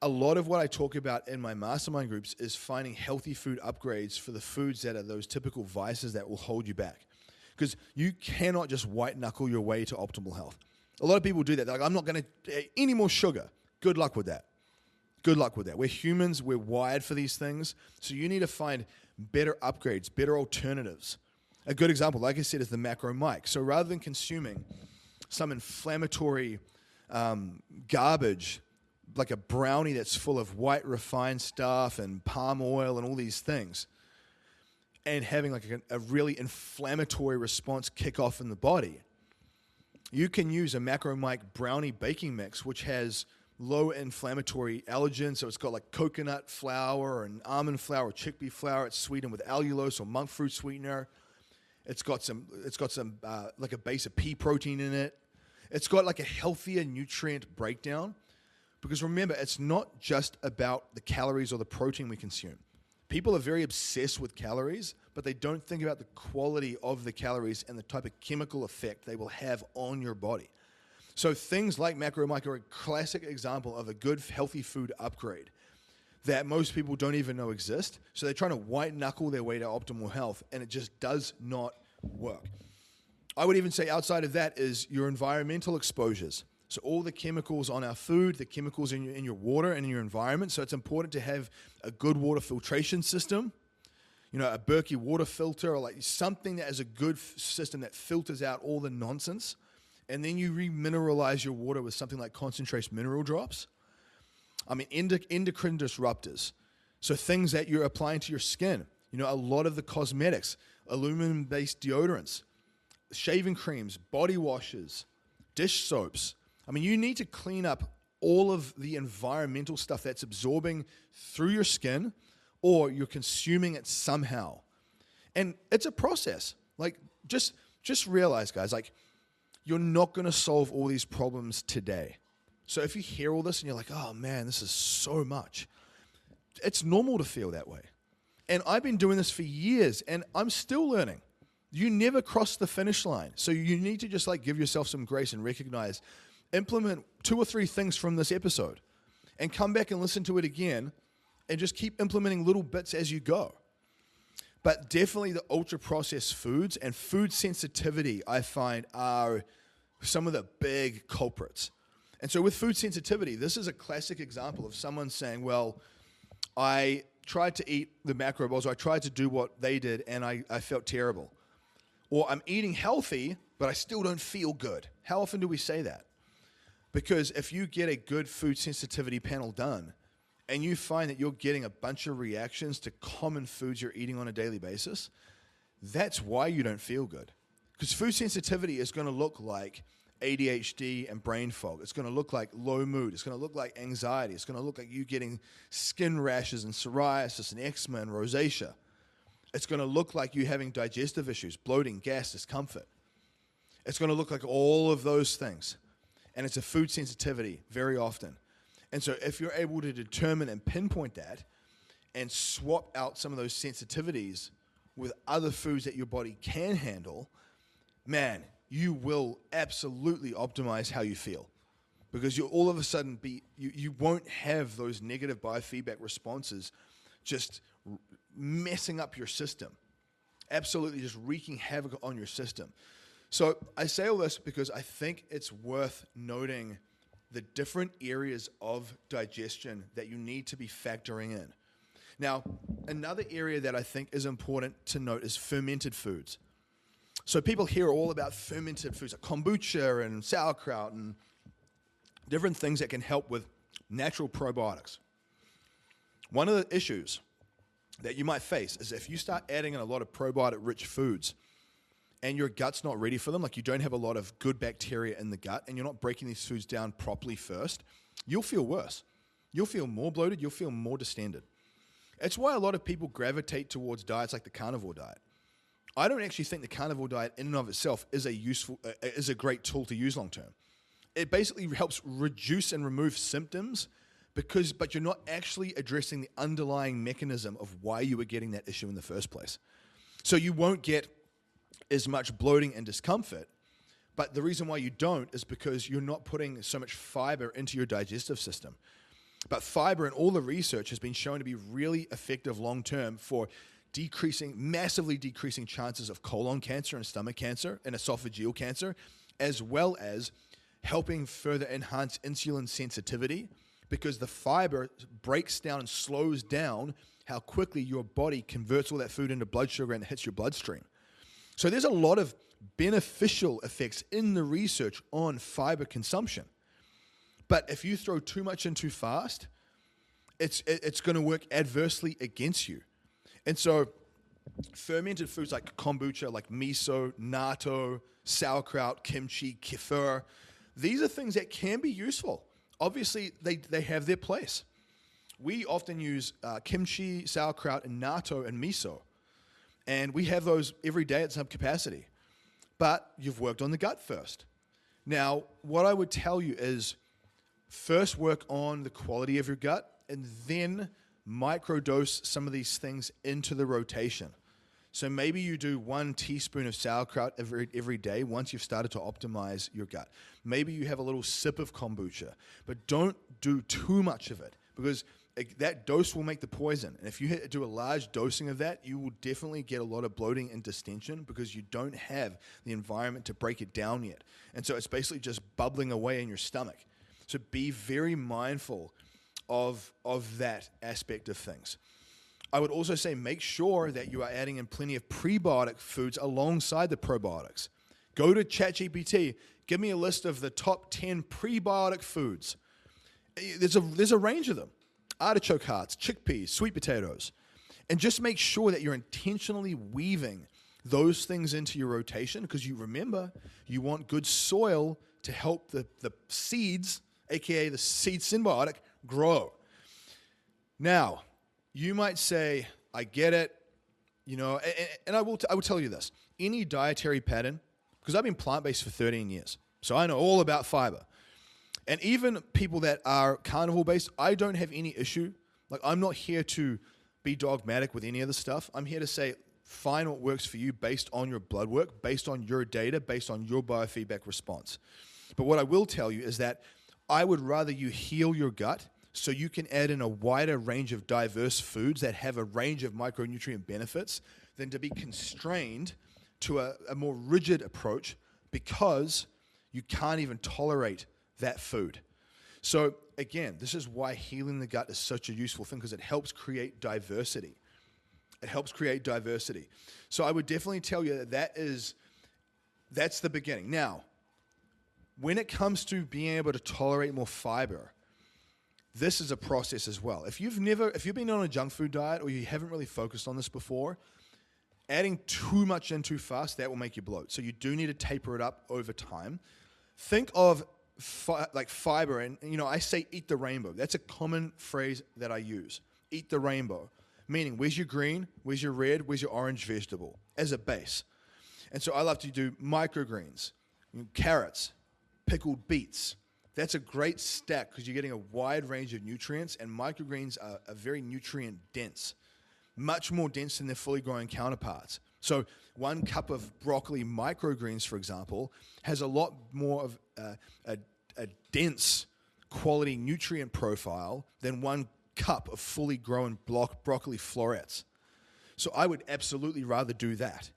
a lot of what I talk about in my mastermind groups is finding healthy food upgrades for the foods that are those typical vices that will hold you back. Because you cannot just white-knuckle your way to optimal health. A lot of people do that. They're like, I'm not going to eat any more sugar. Good luck with that. Good luck with that. We're humans. We're wired for these things. So you need to find better upgrades, better alternatives. A good example, like I said, is the Macro Mike. So rather than consuming some inflammatory garbage, like a brownie that's full of white refined stuff and palm oil and all these things, and having like a really inflammatory response kick off in the body, you can use a Macro Mike brownie baking mix, which has low inflammatory allergens. So it's got like coconut flour and almond flour, chickpea flour. It's sweetened with allulose or monk fruit sweetener. It's got some like a base of pea protein in it. It's got like a healthier nutrient breakdown, because remember, it's not just about the calories or the protein we consume. People are very obsessed with calories, but they don't think about the quality of the calories and the type of chemical effect they will have on your body. So things like Macro Mike are a classic example of a good, healthy food upgrade that most people don't even know exist. So they're trying to white knuckle their way to optimal health, and it just does not work. I would even say outside of that is your environmental exposures. So all the chemicals on our food, the chemicals in your water and in your environment. So it's important to have a good water filtration system, you know, a Berkey water filter, or like something that is a good system that filters out all the nonsense. And then you remineralize your water with something like concentrated mineral drops. I mean, endocrine disruptors. So things that you're applying to your skin. You know, a lot of the cosmetics, aluminum-based deodorants, shaving creams, body washes, dish soaps. I mean, you need to clean up all of the environmental stuff that's absorbing through your skin, or you're consuming it somehow. And it's a process. Like, just realize, guys, like, you're not going to solve all these problems today. So if you hear all this and you're like, oh man, this is so much, it's normal to feel that way. And I've been doing this for years, and I'm still learning. You never cross the finish line. So you need to just like give yourself some grace and recognize, implement 2 or 3 things from this episode, and come back and listen to it again, and just keep implementing little bits as you go. But definitely the ultra-processed foods and food sensitivity, I find, are some of the big culprits. And so with food sensitivity, this is a classic example of someone saying, well, I tried to eat the macro bowls, or I tried to do what they did, and I felt terrible. Or I'm eating healthy, but I still don't feel good. How often do we say that? Because if you get a good food sensitivity panel done, and you find that you're getting a bunch of reactions to common foods you're eating on a daily basis, that's why you don't feel good. Because food sensitivity is going to look like ADHD and brain fog. It's going to look like low mood. It's going to look like anxiety. It's going to look like you getting skin rashes and psoriasis and eczema and rosacea. It's going to look like you having digestive issues, bloating, gas, discomfort. It's going to look like all of those things. And it's a food sensitivity very often. And so if you're able to determine and pinpoint that and swap out some of those sensitivities with other foods that your body can handle, man, you will absolutely optimize how you feel. Because you'll all of a sudden you won't have those negative biofeedback responses just messing up your system. Absolutely just wreaking havoc on your system. So I say all this because I think it's worth noting the different areas of digestion that you need to be factoring in. Now, another area that I think is important to note is fermented foods. So people hear all about fermented foods, like kombucha and sauerkraut and different things that can help with natural probiotics. One of the issues that you might face is if you start adding in a lot of probiotic-rich foods and your gut's not ready for them, like you don't have a lot of good bacteria in the gut and you're not breaking these foods down properly first, you'll feel worse. You'll feel more bloated. You'll feel more distended. It's why a lot of people gravitate towards diets like the carnivore diet. I don't actually think the carnivore diet in and of itself is a great tool to use long term. It basically helps reduce and remove symptoms but you're not actually addressing the underlying mechanism of why you were getting that issue in the first place. So you won't get as much bloating and discomfort, but the reason why you don't is because you're not putting so much fiber into your digestive system. But fiber in all the research has been shown to be really effective long term for massively decreasing chances of colon cancer and stomach cancer and esophageal cancer, as well as helping further enhance insulin sensitivity, because the fiber breaks down and slows down how quickly your body converts all that food into blood sugar and it hits your bloodstream. So there's a lot of beneficial effects in the research on fiber consumption. But if you throw too much in too fast, it's going to work adversely against you. And so fermented foods like kombucha, like miso, natto, sauerkraut, kimchi, kefir, these are things that can be useful. Obviously, they have their place. We often use kimchi, sauerkraut, and natto and miso. And we have those every day at some capacity. But you've worked on the gut first. Now, what I would tell you is first work on the quality of your gut and then microdose some of these things into the rotation. So maybe you do 1 teaspoon of sauerkraut every day once you've started to optimize your gut. Maybe you have a little sip of kombucha, but don't do too much of it because that dose will make the poison. And if you do a large dosing of that, you will definitely get a lot of bloating and distension because you don't have the environment to break it down yet. And so it's basically just bubbling away in your stomach. So be very mindful of that aspect of things. I would also say make sure that you are adding in plenty of prebiotic foods alongside the probiotics. Go to ChatGPT, give me a list of the top 10 prebiotic foods. There's a range of them. Artichoke hearts, chickpeas, sweet potatoes. And just make sure that you're intentionally weaving those things into your rotation because you want good soil to help the seeds, aka the seed symbiotic, grow. Now, you might say, I get it, and I will tell you this. Any dietary pattern, because I've been plant-based for 13 years, so I know all about fiber. And even people that are carnivore-based, I don't have any issue. Like, I'm not here to be dogmatic with any of the stuff. I'm here to say, find what works for you based on your blood work, based on your data, based on your biofeedback response. But what I will tell you is that I would rather you heal your gut so you can add in a wider range of diverse foods that have a range of micronutrient benefits than to be constrained to a more rigid approach because you can't even tolerate that food. So again, this is why healing the gut is such a useful thing because it helps create diversity. It helps create diversity. So I would definitely tell you that's the beginning. Now, when it comes to being able to tolerate more fiber, this is a process as well. If you've been on a junk food diet or you haven't really focused on this before, adding too much in too fast, that will make you bloat. So you do need to taper it up over time. Think of fiber, and I say eat the rainbow. That's a common phrase that I use. Eat the rainbow, meaning where's your green, where's your red, where's your orange vegetable as a base. And so I love to do microgreens, carrots, pickled beets. That's a great stack because you're getting a wide range of nutrients, and microgreens are very nutrient dense, much more dense than their fully growing counterparts. So 1 cup of broccoli microgreens, for example, has a lot more of a dense quality nutrient profile than 1 cup of fully grown broccoli florets. So I would absolutely rather do that.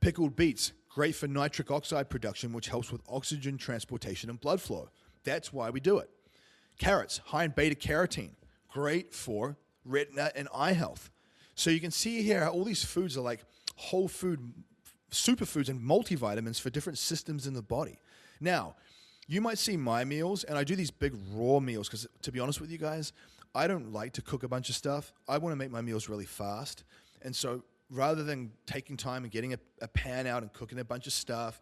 Pickled beets, great for nitric oxide production, which helps with oxygen transportation and blood flow. That's why we do it. Carrots, high in beta carotene, great for retina and eye health. So you can see here how all these foods are like whole food superfoods and multivitamins for different systems in the body. Now, you might see my meals, and I do these big raw meals because, to be honest with you guys, I don't like to cook a bunch of stuff. I want to make my meals really fast. And so rather than taking time and getting a pan out and cooking a bunch of stuff,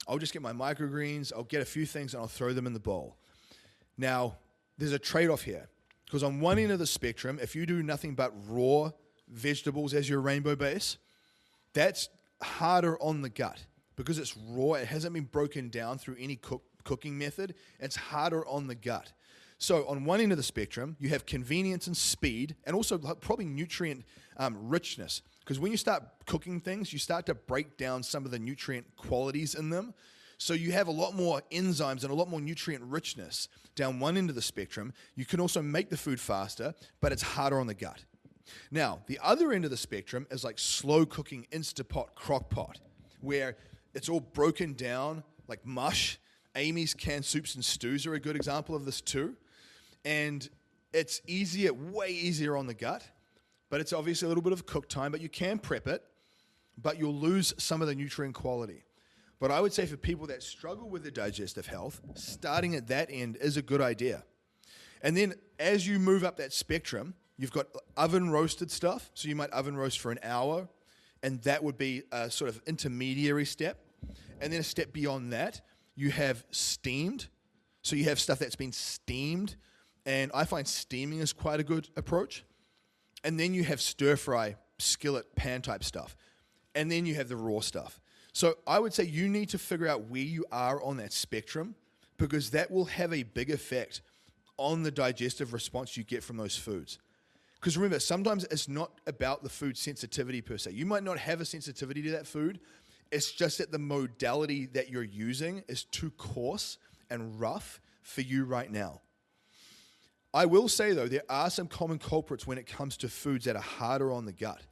I'll just get my microgreens, I'll get a few things, and I'll throw them in the bowl. Now, there's a trade-off here. Because on one end of the spectrum, if you do nothing but raw vegetables as your rainbow base, that's harder on the gut because it's raw. It hasn't been broken down through any cooking method. It's harder on the gut. So on one end of the spectrum, you have convenience and speed, and also probably nutrient richness. Because when you start cooking things, you start to break down some of the nutrient qualities in them. So you have a lot more enzymes and a lot more nutrient richness down one end of the spectrum. You can also make the food faster, but it's harder on the gut. Now, the other end of the spectrum is like slow cooking Instapot, crock-pot, where it's all broken down like mush. Amy's canned soups and stews are a good example of this too. And it's easier, way easier on the gut, but it's obviously a little bit of cook time, but you can prep it, but you'll lose some of the nutrient quality. But I would say for people that struggle with their digestive health, starting at that end is a good idea. And then as you move up that spectrum, you've got oven roasted stuff. So you might oven roast for an hour, and that would be a sort of intermediary step. And then a step beyond that, you have steamed. So you have stuff that's been steamed, and I find steaming is quite a good approach. And then you have stir fry, skillet, pan type stuff. And then you have the raw stuff. So I would say you need to figure out where you are on that spectrum, because that will have a big effect on the digestive response you get from those foods. Because remember, sometimes it's not about the food sensitivity per se. You might not have a sensitivity to that food. It's just that the modality that you're using is too coarse and rough for you right now. I will say, though, there are some common culprits when it comes to foods that are harder on the gut.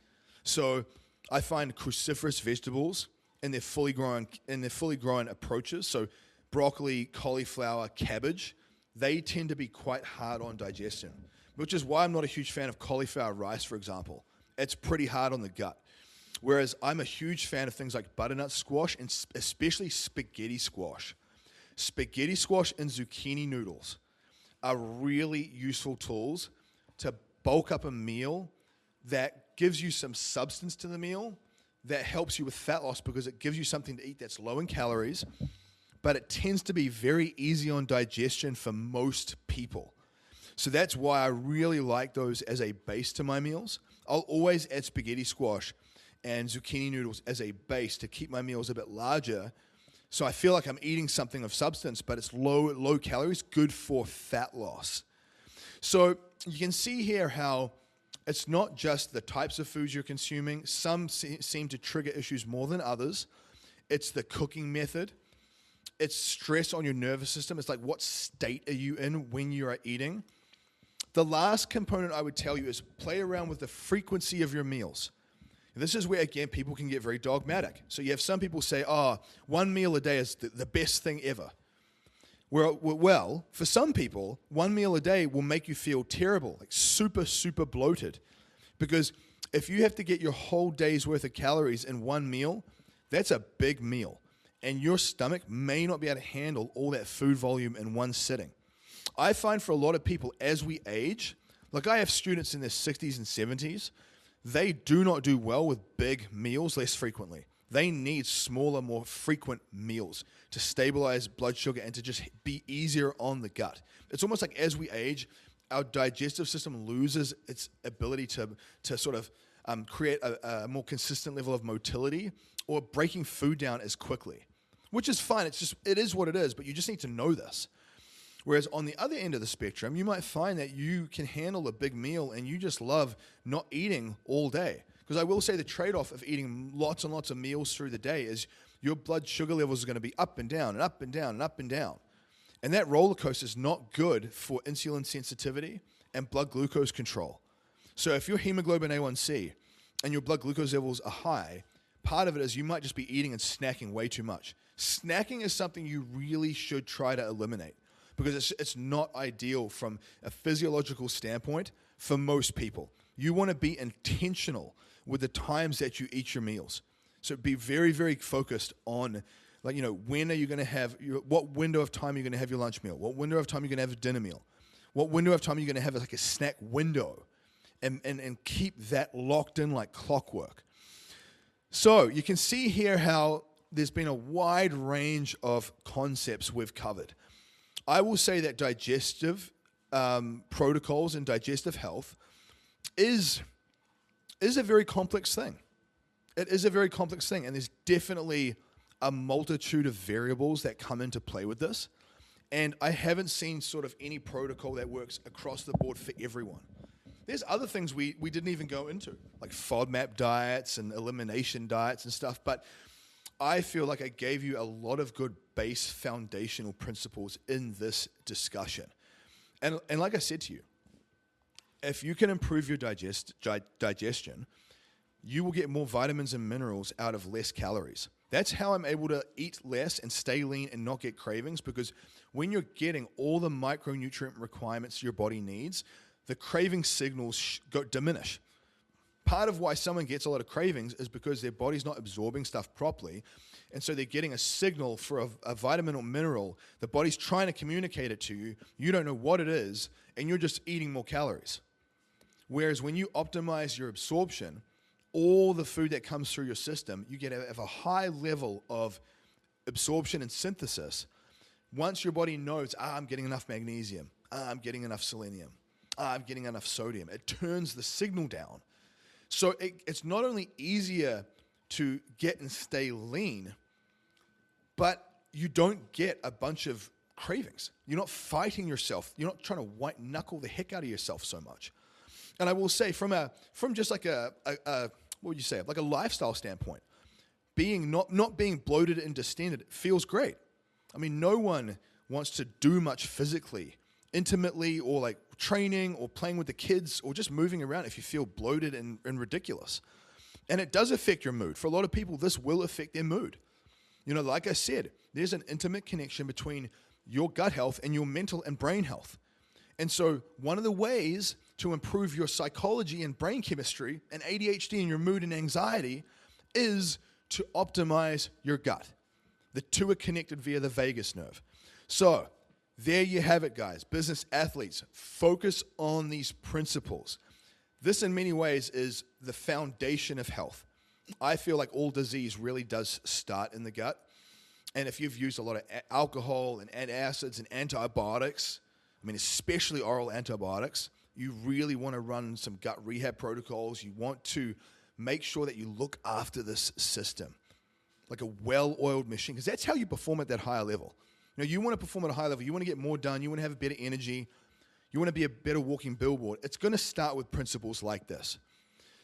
So I find cruciferous vegetables and their fully grown approaches, so broccoli, cauliflower, cabbage, they tend to be quite hard on digestion, which is why I'm not a huge fan of cauliflower rice, for example. It's pretty hard on the gut. Whereas I'm a huge fan of things like butternut squash and especially spaghetti squash. Spaghetti squash and zucchini noodles are really useful tools to bulk up a meal that gives you some substance to the meal, that helps you with fat loss because it gives you something to eat that's low in calories, but it tends to be very easy on digestion for most people. So that's why I really like those as a base to my meals. I'll always add spaghetti squash and zucchini noodles as a base to keep my meals a bit larger. So I feel like I'm eating something of substance, but it's low calories, good for fat loss. So you can see here how it's not just the types of foods you're consuming. Some seem to trigger issues more than others. It's the cooking method. It's stress on your nervous system. It's like, what state are you in when you are eating? The last component I would tell you is play around with the frequency of your meals. This is where, again, people can get very dogmatic. So you have some people say, one meal a day is the best thing ever. Well, for some people, one meal a day will make you feel terrible, like super, super bloated. Because if you have to get your whole day's worth of calories in one meal, that's a big meal. And your stomach may not be able to handle all that food volume in one sitting. I find for a lot of people, as we age, like I have students in their 60s and 70s, they do not do well with big meals less frequently. They need smaller, more frequent meals to stabilize blood sugar and to just be easier on the gut. It's almost like as we age, our digestive system loses its ability to sort of create a more consistent level of motility or breaking food down as quickly, which is fine. It is what it is, but you just need to know this. Whereas on the other end of the spectrum, you might find that you can handle a big meal and you just love not eating all day. Because I will say the trade-off of eating lots and lots of meals through the day is your blood sugar levels are going to be up and down and up and down and up and down. And that roller coaster is not good for insulin sensitivity and blood glucose control. So if your hemoglobin A1C and your blood glucose levels are high, part of it is you might just be eating and snacking way too much. Snacking is something you really should try to eliminate, because it's not ideal from a physiological standpoint for most people. You want to be intentional with the times that you eat your meals. So be very, very focused on, when are you going to have, what window of time are you going to have your lunch meal? What window of time are you going to have a dinner meal? What window of time are you going to have like a snack window? And keep that locked in like clockwork. So you can see here how there's been a wide range of concepts we've covered. I will say that digestive protocols and digestive health is a very complex thing. It is a very complex thing, and there's definitely a multitude of variables that come into play with this. And I haven't seen sort of any protocol that works across the board for everyone. There's other things we didn't even go into, like FODMAP diets and elimination diets and stuff, but I feel like I gave you a lot of good base foundational principles in this discussion. And like I said to you, if you can improve your digestion, you will get more vitamins and minerals out of less calories. That's how I'm able to eat less and stay lean and not get cravings, because when you're getting all the micronutrient requirements your body needs, the craving signals diminish. Part of why someone gets a lot of cravings is because their body's not absorbing stuff properly, and so they're getting a signal for a vitamin or mineral. The body's trying to communicate it to you. You don't know what it is, and you're just eating more calories. Whereas when you optimize your absorption, all the food that comes through your system, you get a high level of absorption and synthesis. Once your body knows, I'm getting enough magnesium, I'm getting enough selenium, I'm getting enough sodium, it turns the signal down. So it's not only easier to get and stay lean, but you don't get a bunch of cravings. You're not fighting yourself. You're not trying to white knuckle the heck out of yourself so much. And I will say, from just like what would you say, like a lifestyle standpoint, not being bloated and distended feels great. I mean, no one wants to do much physically, intimately, or like training or playing with the kids or just moving around if you feel bloated and ridiculous. And it does affect your mood. For a lot of people, this will affect their mood. You know, like I said, there's an intimate connection between your gut health and your mental and brain health. And so one of the ways to improve your psychology and brain chemistry and ADHD and your mood and anxiety is to optimize your gut. The two are connected via the vagus nerve. So there you have it, guys. Business athletes, focus on these principles. This, in many ways, is the foundation of health. I feel like all disease really does start in the gut. And if you've used a lot of alcohol and antacids and antibiotics, I mean, especially oral antibiotics, you really want to run some gut rehab protocols. You want to make sure that you look after this system like a well-oiled machine, because that's how you perform at that higher level. You know, you want to perform at a high level. You want to get more done. You want to have better energy. You want to be a better walking billboard. It's going to start with principles like this.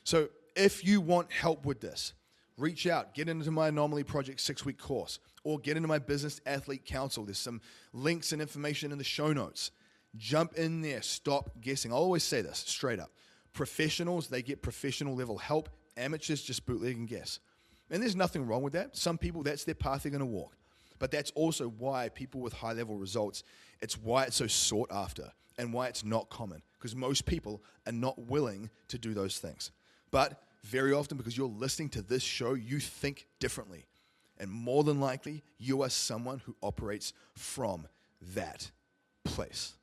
So if you want help with this, reach out, get into my Anomaly Project 6-week course, or get into my Business Athlete Council. There's some links and information in the show notes. Jump in there. Stop guessing. I always say this straight up. Professionals, they get professional level help. Amateurs just bootleg and guess. And there's nothing wrong with that. Some people, that's their path they're going to walk. But that's also why people with high level results, it's why it's so sought after and why it's not common, because most people are not willing to do those things. But very often, because you're listening to this show, you think differently. And more than likely, you are someone who operates from that place.